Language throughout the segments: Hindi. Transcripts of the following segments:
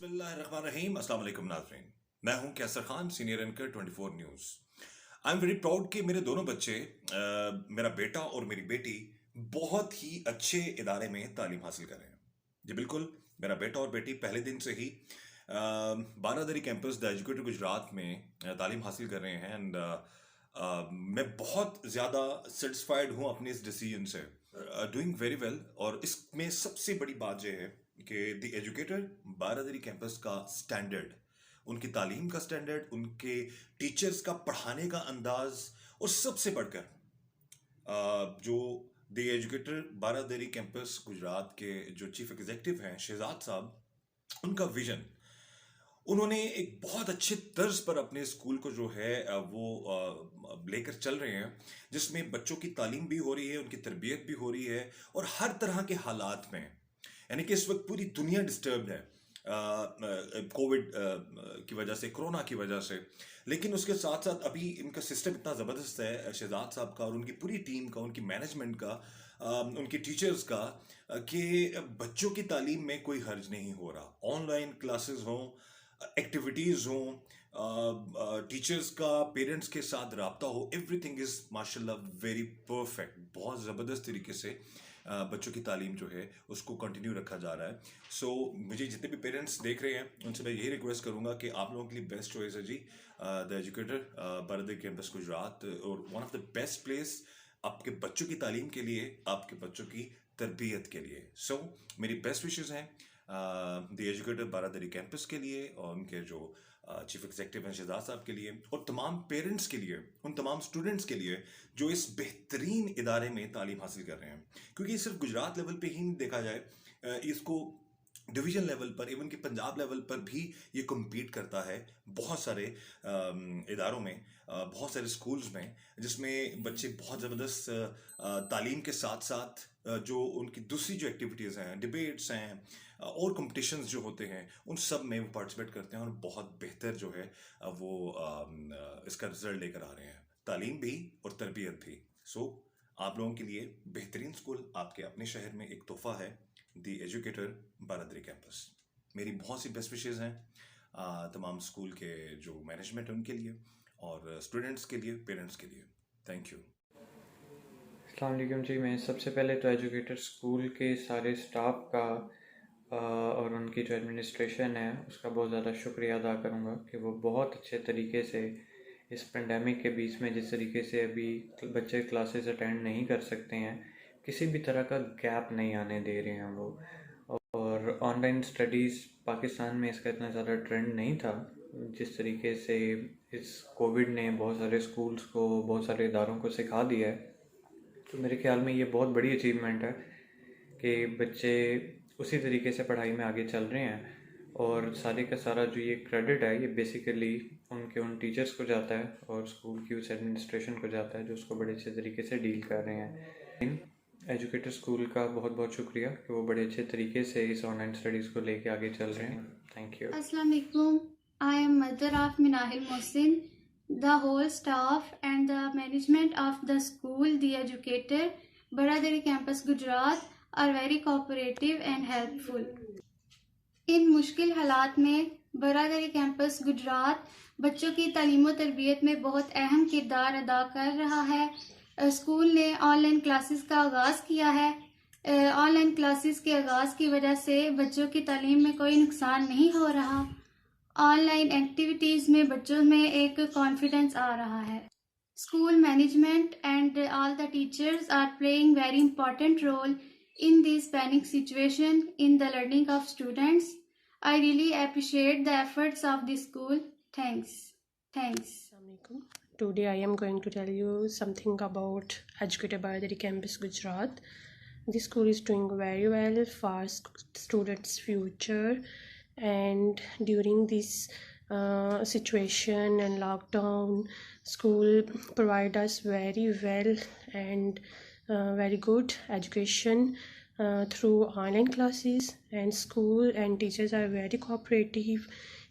बिस्मिल्लाहिर्रहमानिर्रहीम। अस्सलाम वालेकुम नाज़रीन, मैं हूं Qaiser Khan, senior anchor 24 news. I am very proud कि मेरे दोनों बच्चे, मेरा बेटा और मेरी बेटी, बहुत ही अच्छे इदारे में तालीम हासिल कर रहे हैं। जी बिल्कुल, मेरा बेटा और बेटी पहले दिन से ही बारादरी कैंपस द एजुकेटर गुजरात में तालीम हासिल कर रहे हैं। एंड मैं बहुत ज़्यादा सेटिस्फाइड हूँ अपने इस डिसीजन से। Doing very well. और इसमें सबसे बड़ी बात यह है कि द एजुकेटर बारादरी कैंपस का स्टैंडर्ड, उनकी तालीम का स्टैंडर्ड, उनके टीचर्स का पढ़ाने का अंदाज, और सबसे बढ़कर जो the educator Baradari campus Gujarat के जो चीफ एग्जीक्यूटिव हैं शहजाद साहब, उनका विजन, उन्होंने एक बहुत अच्छे तर्ज पर अपने स्कूल को जो है वो लेकर चल रहे हैं, जिसमें बच्चों की तालीम भी हो रही है, उनकी तरबियत भी हो रही है, और हर तरह के हालात में, यानी कि इस वक्त पूरी दुनिया डिस्टर्ब है कोविड की वजह से, कोरोना की वजह से। लेकिन उसके साथ साथ अभी इनका सिस्टम इतना ज़बरदस्त है शहजाद साहब का और उनकी पूरी टीम का, उनकी मैनेजमेंट का, उनकी टीचर्स का, कि बच्चों की तालीम में कोई हर्ज नहीं हो रहा। ऑनलाइन क्लासेस हों, एक्टिविटीज़ हों, टीचर्स का पेरेंट्स के साथ रब्ता हो, एवरीथिंग इज़ माशाल्लाह वेरी परफेक्ट। बहुत ज़बरदस्त तरीके से बच्चों की तालीम जो है उसको कंटिन्यू रखा जा रहा है। सो मुझे जितने भी पेरेंट्स देख रहे हैं उनसे मैं यही रिक्वेस्ट करूंगा कि आप लोगों के लिए बेस्ट चॉइस है जी the educator Baradari campus Gujarat, और one of the best place आपके बच्चों की तालीम के लिए, आपके बच्चों की तरबियत के लिए। सो मेरी बेस्ट विशेज़ हैं द एजुकेटर बारादरी कैंपस के लिए, और उनके जो चीफ एग्जीक्यूटिव हैं शहजाद साहब के लिए, और तमाम पेरेंट्स के लिए, उन तमाम स्टूडेंट्स के लिए जो इस बेहतरीन इदारे में तालीम हासिल कर रहे हैं। क्योंकि सिर्फ गुजरात लेवल पे ही नहीं देखा जाए, इसको डिवीजन लेवल पर, इवन कि पंजाब लेवल पर भी ये कम्पीट करता है बहुत सारे इदारों में, बहुत सारे स्कूल्स में, जिसमें बच्चे बहुत ज़बरदस्त तालीम के साथ साथ जो उनकी दूसरी जो एक्टिविटीज़ हैं, डिबेट्स हैं, और कंपटीशंस जो होते हैं, उन सब में वो पार्टिसिपेट करते हैं और बहुत बेहतर जो है वो इसका रिजल्ट लेकर आ रहे हैं, तालीम भी और तरबियत भी। सो आप लोगों के लिए बेहतरीन स्कूल आपके अपने शहर में एक तोहफा है, द एजुकेटर बारादरी कैंपस। मेरी बहुत सी बेस्ट विशेज़ हैं तमाम स्कूल के जो मैनेजमेंट है उनके लिए, और स्टूडेंट्स के लिए, पेरेंट्स के लिए। Thank you. अस्सलाम वालेकुम जी। मैं सबसे पहले तो एजुकेटर स्कूल के सारे स्टाफ का और उनकी जो एडमिनिस्ट्रेशन है उसका बहुत ज़्यादा शुक्रिया अदा करूँगा कि वो बहुत अच्छे तरीके से इस पेंडेमिक के बीच में, जिस तरीके से अभी बच्चे क्लासेस अटेंड नहीं कर सकते हैं, किसी भी तरह का गैप नहीं आने दे रहे हैं वो। और ऑनलाइन स्टडीज़ पाकिस्तान में इसका इतना ज़्यादा ट्रेंड नहीं था, जिस तरीके से इस कोविड ने बहुत सारे स्कूल्स को, बहुत सारे इदारों को सिखा दिया है। तो मेरे ख्याल में ये बहुत बड़ी अचीवमेंट है कि बच्चे उसी तरीके से पढ़ाई में आगे चल रहे हैं। और सारे का सारा जो ये क्रेडिट है ये बेसिकली उन टीचर्स को जाता है और स्कूल की उस एडमिनिस्ट्रेशन को जाता है जो उसको बड़े अच्छे तरीके से डील कर रहे हैं। एजुकेटर स्कूल का बहुत बहुत शुक्रिया कि वो बड़े अच्छे तरीके से इस ऑनलाइन स्टडीज़ को लेके आगे चल रहे हैं। Thank you. Assalamu alaikum. I am mother of Minahil Mohsin. The whole staff and the management of the school, the educator, Baradari Campus Gujarat are very cooperative and helpful. इन मुश्किल हालात में बरादरी कैंपस गुजरात बच्चों की तालीम और तरबियत में बहुत अहम किरदार अदा कर रहा है। स्कूल ने ऑनलाइन क्लासेस का आगाज़ किया है। ऑनलाइन क्लासेस के आगाज़ की वजह से बच्चों की तालीम में कोई नुकसान नहीं हो रहा। ऑनलाइन एक्टिविटीज़ में बच्चों में एक कॉन्फिडेंस आ रहा है। School management and all the teachers are playing very important role in this panic situation in the learning of students. I really appreciate the efforts of the school. Thanks. Assalamualaikum. Today I am going to tell you something about Educator Baradari Campus Gujarat. This school is doing very well for students' future, and during this situation and lockdown, school provide us very well and very good education through online classes, and school and teachers are very cooperative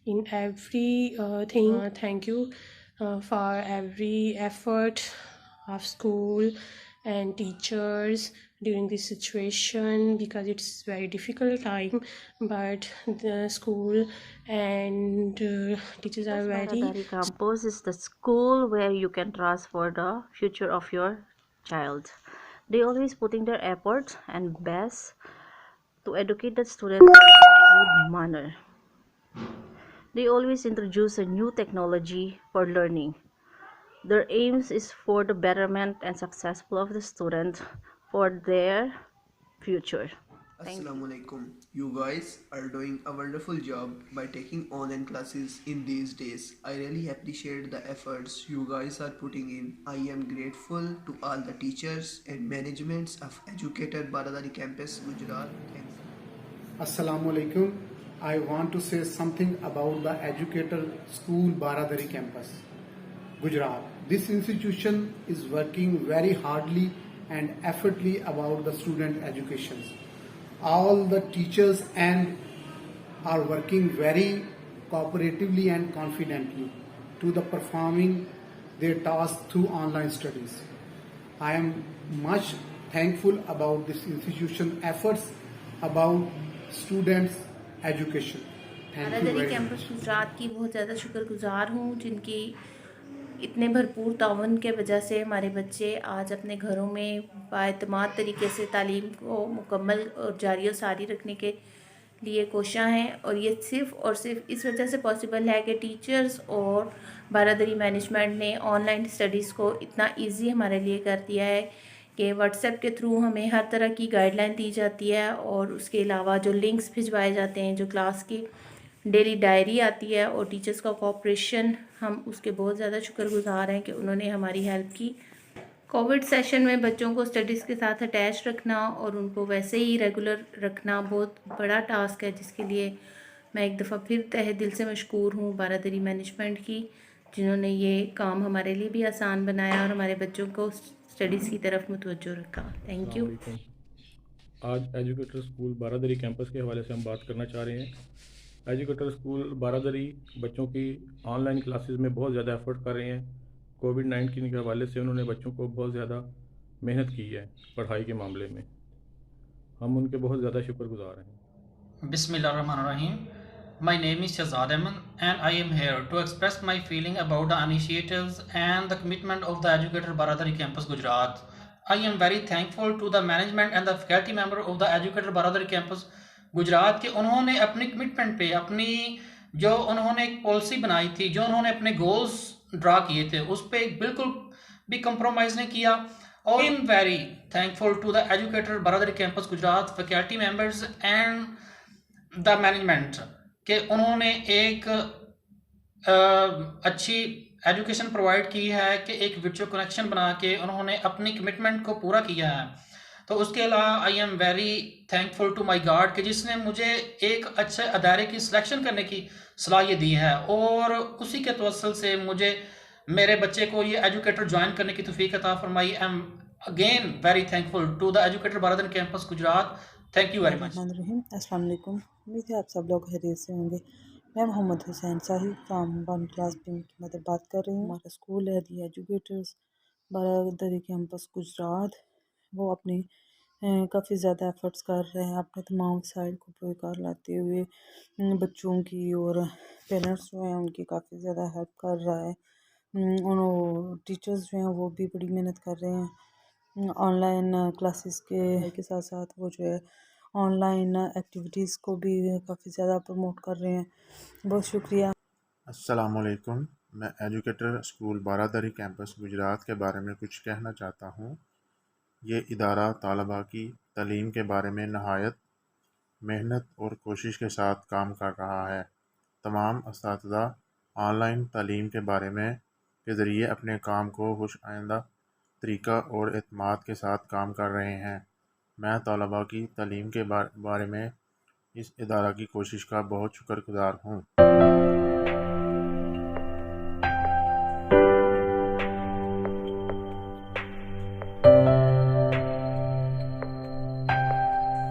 in every thing. Thank you for every effort of school and teachers during this situation, because it's very difficult time, but the school and teachers are very. Baradari Campus is the school where you can transfer the future of your child. They always putting their efforts and best to educate the students in a good manner. They always introduce a new technology for learning. Their aims is for the betterment and successful of the student for their future. Assalamualaikum. You guys are doing a wonderful job by taking online classes in these days. I really appreciate the efforts you guys are putting in. I am grateful to all the teachers and managements of Educator Baradari Campus Gujarat. Thanks. Assalamualaikum. I want to say something about the Educator School Baradari Campus Gujarat. This institution is working very hardly and effortfully about the student education. All the teachers and are working very cooperatively and confidently to the performing their task through online studies. I am much thankful about this institution efforts about students education. Thank you Baradari very campus much. Gujarat की बहुत ज़्यादा शुक्रगुजार हूँ, जिनकी इतने भरपूर ताउन के वजह से हमारे बच्चे आज अपने घरों में बाएतमाद तरीके से तालीम को मुकम्मल और जारी और सारी रखने के लिए कोशां हैं। और ये सिर्फ़ और सिर्फ इस वजह से पॉसिबल है कि टीचर्स और बारादरी मैनेजमेंट ने ऑनलाइन स्टडीज़ को इतना इजी हमारे लिए कर दिया है कि व्हाट्सएप के थ्रू हमें हर तरह की गाइडलाइन दी जाती है, और उसके अलावा जो लिंक्स भिजवाए जाते हैं, जो क्लास की डेली डायरी आती है, और टीचर्स का कोऑपरेशन, हम उसके बहुत ज़्यादा शुक्रगुजार हैं कि उन्होंने हमारी हेल्प की। कोविड सेशन में बच्चों को स्टडीज़ के साथ अटैच रखना और उनको वैसे ही रेगुलर रखना बहुत बड़ा टास्क है, जिसके लिए मैं एक दफ़ा फिर तहे दिल से मशकूर हूँ बारादरी मैनेजमेंट की, जिन्होंने ये काम हमारे लिए भी आसान बनाया और हमारे बच्चों को स्टडीज़ की तरफ मुतवज्जो रखा। Thank you. आज एजुकेटर स्कूल बारादरी कैंपस के हवाले से हम बात करना चाह रहे हैं। एजुकेटर स्कूल बारादरी बच्चों की ऑनलाइन क्लासेस में बहुत ज़्यादा एफर्ट कर रहे हैं। कोविड-19 के हवाले से उन्होंने बच्चों को बहुत ज़्यादा मेहनत की है पढ़ाई के मामले में। हम उनके बहुत ज़्यादा शुक्रगुजार हैं। Bismillahirrahmanirrahim. My name is Shahzad Ahmed and I am here to express my feeling about the initiatives and the commitment of the Educator Baradari Campus Gujarat. I am very thankful to the management and the faculty member of the Educator Baradari Campus Gujarat कि उन्होंने अपनी कमिटमेंट पे, अपनी जो उन्होंने एक पॉलिसी बनाई थी, जो उन्होंने अपने गोल्स ड्रा किए थे, उस पर बिल्कुल भी कंप्रोमाइज़ नहीं किया। और I am very thankful to the educator Baradari campus Gujarat faculty members and the management कि उन्होंने एक अच्छी एजुकेशन प्रोवाइड की है, कि एक वर्चुअल कनेक्शन बना के उन्होंने अपनी कमिटमेंट को पूरा किया है। तो उसके अलावा I am very thankful to my God कि जिसने मुझे एक अच्छे अदारे की सिलेक्शन करने की सलाहियत दी है, और उसी के तवसल से मुझे मेरे बच्चे को ये एजुकेटर ज्वाइन करने की तौफीक अता फरमाई। I am again very thankful to the educator Baradari campus Gujarat. Thank you very much. Rahim अस्सलाम वालेकुम। उम्मीद है आप सब लोग खैरियत से होंगे। मैं Mohammad Hussain Sahib from one class B की मदर बात कर रही हूँ। हमारा स्कूल है the educators Baradari campus Gujarat. वो अपनी काफ़ी ज़्यादा एफ़र्ट्स कर रहे हैं अपने तमाम वसाइल को बेकार लाते हुए बच्चों की और पेरेंट्स जो हैं उनकी काफ़ी ज़्यादा हेल्प कर रहा है। टीचर्स जो हैं वो भी बड़ी मेहनत कर रहे हैं ऑनलाइन क्लासेस के साथ साथ वो जो है ऑनलाइन एक्टिविटीज़ को भी काफ़ी ज़्यादा प्रमोट कर रहे हैं। बहुत शुक्रिया। अस्सलामुअलैकुम। मैं एजुकेटर स्कूल बारादरी कैंपस गुजरात के बारे में कुछ कहना चाहता हूँ। ये इदारा तलबा की तालीम के बारे में नहायत मेहनत और कोशिश के साथ काम कर रहा है। तमाम असातिज़ा ऑनलाइन तालीम के बारे में के ज़रिए अपने काम को खुश आइंदा तरीक़ा और एतमाद के साथ काम कर रहे हैं। मैं तलबा की तालीम के बारे में इस इदारा की कोशिश का बहुत शुक्रगुज़ार हूँ।